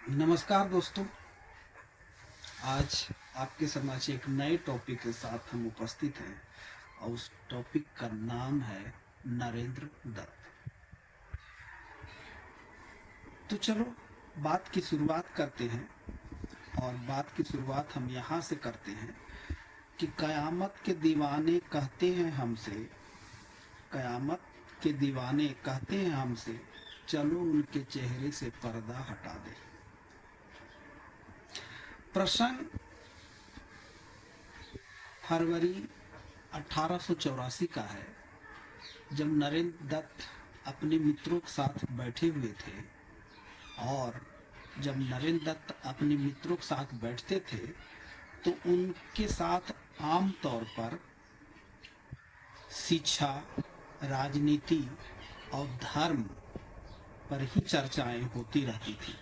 नमस्कार दोस्तों। आज आपके समक्ष एक नए टॉपिक के साथ हम उपस्थित हैं और उस टॉपिक का नाम है नरेंद्र दत्त। तो चलो बात की शुरुआत करते हैं। और बात की शुरुआत हम यहाँ से करते हैं कि कयामत के दीवाने कहते हैं हमसे, कयामत के दीवाने कहते हैं हमसे, चलो उनके चेहरे से पर्दा हटा दे। प्रसंग फरवरी 1884 का है, जब नरेंद्र दत्त अपने मित्रों के साथ बैठे हुए थे। और जब नरेंद्र दत्त अपने मित्रों के साथ बैठते थे तो उनके साथ आम तौर पर शिक्षा, राजनीति और धर्म पर ही चर्चाएं होती रहती थी।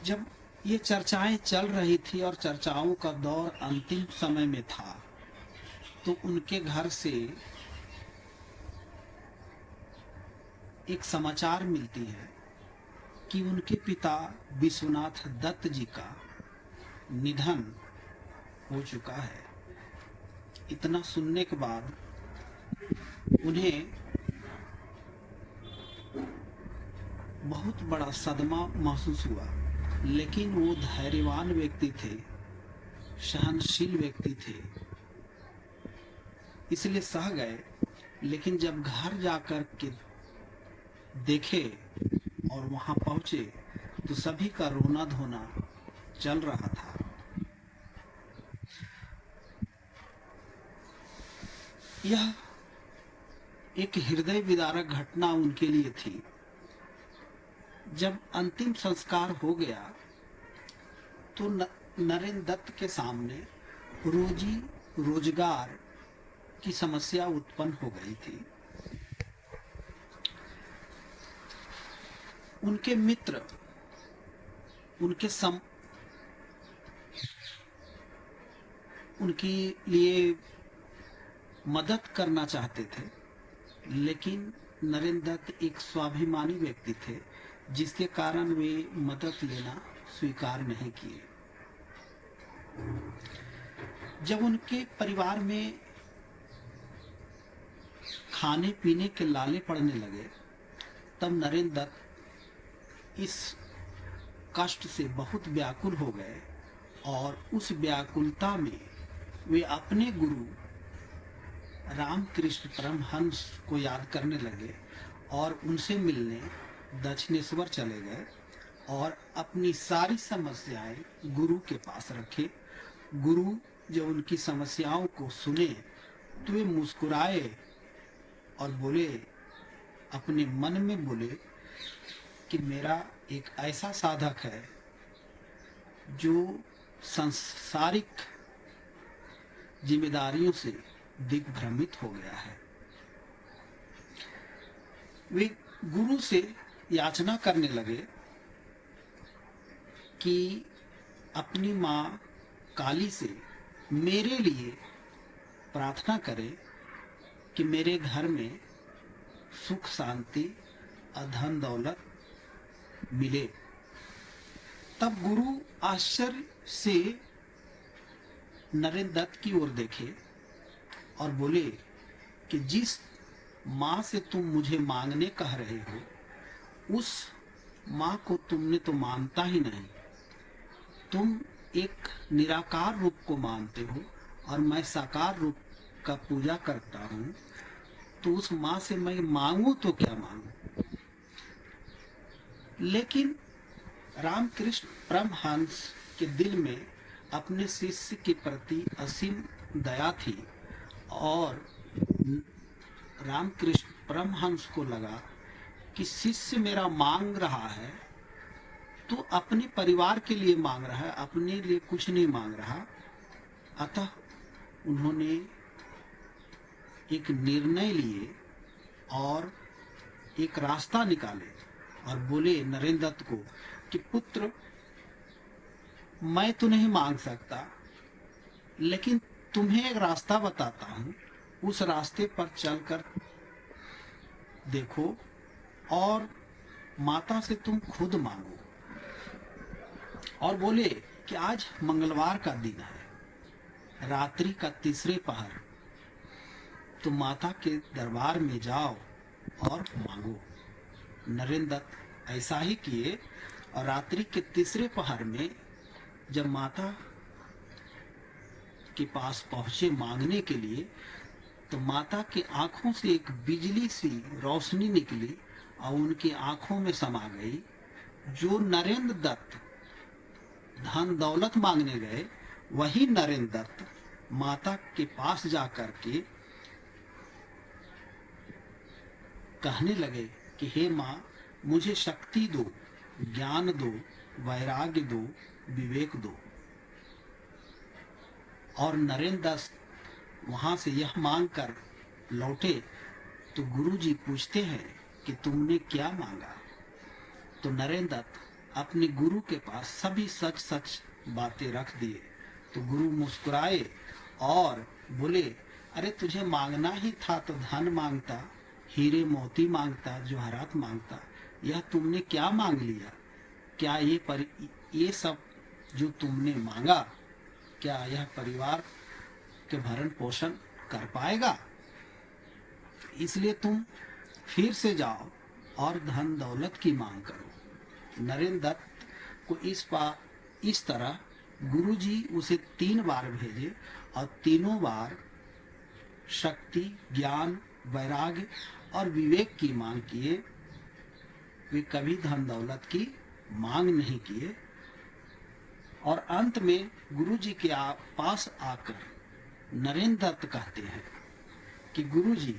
जब ये चर्चाएं चल रही थी और चर्चाओं का दौर अंतिम समय में था, तो उनके घर से एक समाचार मिलती है कि उनके पिता विश्वनाथ दत्त जी का निधन हो चुका है। इतना सुनने के बाद उन्हें बहुत बड़ा सदमा महसूस हुआ, लेकिन वो धैर्यवान व्यक्ति थे, सहनशील व्यक्ति थे, इसलिए सह गए। लेकिन जब घर जाकर के देखे और वहां पहुंचे तो सभी का रोना धोना चल रहा था। यह एक हृदय विदारक घटना उनके लिए थी। जब अंतिम संस्कार हो गया तो नरेंद्र दत्त के सामने रोजी रोजगार की समस्या उत्पन्न हो गई थी। उनके मित्र उनके लिए मदद करना चाहते थे, लेकिन नरेंद्र दत्त एक स्वाभिमानी व्यक्ति थे, जिसके कारण वे मदद लेना स्वीकार नहीं किए। जब उनके परिवार में खाने पीने के लाले पड़ने लगे, तब नरेंद्र दत्त इस कष्ट से बहुत व्याकुल हो गए और उस व्याकुलता में वे अपने गुरु रामकृष्ण परमहंस को याद करने लगे और उनसे मिलने दक्षिणेश्वर चले गए और अपनी सारी समस्याएं गुरु के पास रखे। गुरु जब उनकी समस्याओं को सुने तो वे मुस्कुराए और बोले, अपने मन में बोले कि मेरा एक ऐसा साधक है जो सांसारिक जिम्मेदारियों से दिग्भ्रमित हो गया है। वे गुरु से याचना करने लगे कि अपनी माँ काली से मेरे लिए प्रार्थना करें कि मेरे घर में सुख शांति धन दौलत मिले। तब गुरु आश्चर्य से नरेंद्र दत्त की ओर देखे और बोले कि जिस माँ से तुम मुझे मांगने कह रहे हो, उस माँ को तुमने तो मानता ही नहीं। तुम एक निराकार रूप को मानते हो और मैं साकार रूप का पूजा करता हूँ, तो उस माँ से मैं मांगू तो क्या मांगू। लेकिन रामकृष्ण परमहंस के दिल में अपने शिष्य के प्रति असीम दया थी और रामकृष्ण परमहंस को लगा कि शिष्य मेरा मांग रहा है तो अपने परिवार के लिए मांग रहा है, अपने लिए कुछ नहीं मांग रहा। अतः उन्होंने एक निर्णय लिए और एक रास्ता निकाले और बोले नरेंद्र दत्त को कि पुत्र, मैं तो नहीं मांग सकता, लेकिन तुम्हें एक रास्ता बताता हूँ, उस रास्ते पर चलकर देखो और माता से तुम खुद मांगो। और बोले कि आज मंगलवार का दिन है, रात्रि का तीसरे पहर, तो माता के दरबार में जाओ और मांगो। नरेंद्र दत्त ऐसा ही किए और रात्रि के तीसरे पहर में जब माता के पास पहुंचे मांगने के लिए, तो माता की आंखों से एक बिजली सी रोशनी निकली और उनकी आंखों में समा गई। जो नरेंद्र दत्त धन दौलत मांगने गए, वही नरेंद्र दत्त माता के पास जाकर के कहने लगे कि हे माँ, मुझे शक्ति दो, ज्ञान दो, वैराग्य दो, विवेक दो। और नरेंद्र दत्त वहां से यह मांग कर लौटे तो गुरुजी पूछते हैं कि तुमने क्या मांगा। तो नरेंद्र दत्त अपने गुरु के पास सभी सच सच बातें रख दिए। तो गुरु मुस्कुराए और बोले, अरे तुझे मांगना ही था तो धन मांगता, हीरे मोती मांगता, जवाहरात मांगता, यह तुमने क्या मांग लिया? क्या ये सब जो तुमने मांगा, क्या यह परिवार के भरण पोषण कर पाएगा? इसलिए तुम फिर से जाओ और धन दौलत की मांग करो। नरेंद्र दत्त को इस तरह गुरुजी उसे 3 बार भेजे और तीनों बार शक्ति, ज्ञान, वैराग्य और विवेक की मांग किए। वे कभी धन दौलत की मांग नहीं किए। और अंत में गुरुजी के पास आकर नरेंद्र दत्त कहते हैं कि गुरुजी,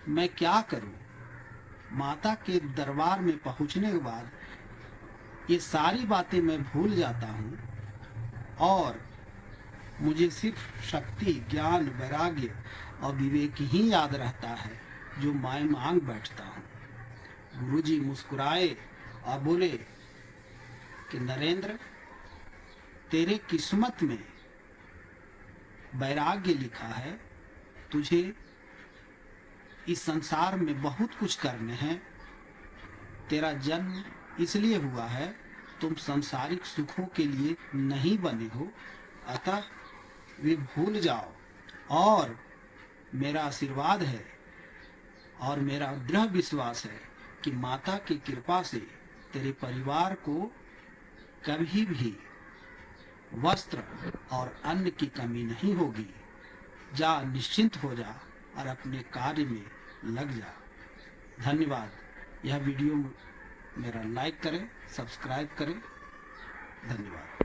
मैं क्या करूं? माता के दरबार में पहुंचने के बाद ये सारी बातें मैं भूल जाता हूं और मुझे सिर्फ शक्ति, ज्ञान, वैराग्य और विवेक ही याद रहता है जो मैं मांग बैठता हूं। गुरुजी मुस्कुराए और बोले कि नरेंद्र, तेरे किस्मत में वैराग्य लिखा है, तुझे इस संसार में बहुत कुछ करने हैं। तेरा जन्म इसलिए हुआ है, तुम सांसारिक सुखों के लिए नहीं बने हो, अतः वे भूल जाओ। और मेरा आशीर्वाद है और मेरा दृढ़ विश्वास है कि माता की कृपा से तेरे परिवार को कभी भी वस्त्र और अन्न की कमी नहीं होगी। जा, निश्चिंत हो जा और अपने कार्य में लग जा। धन्यवाद। यह वीडियो मेरा लाइक करें, सब्सक्राइब करें। धन्यवाद।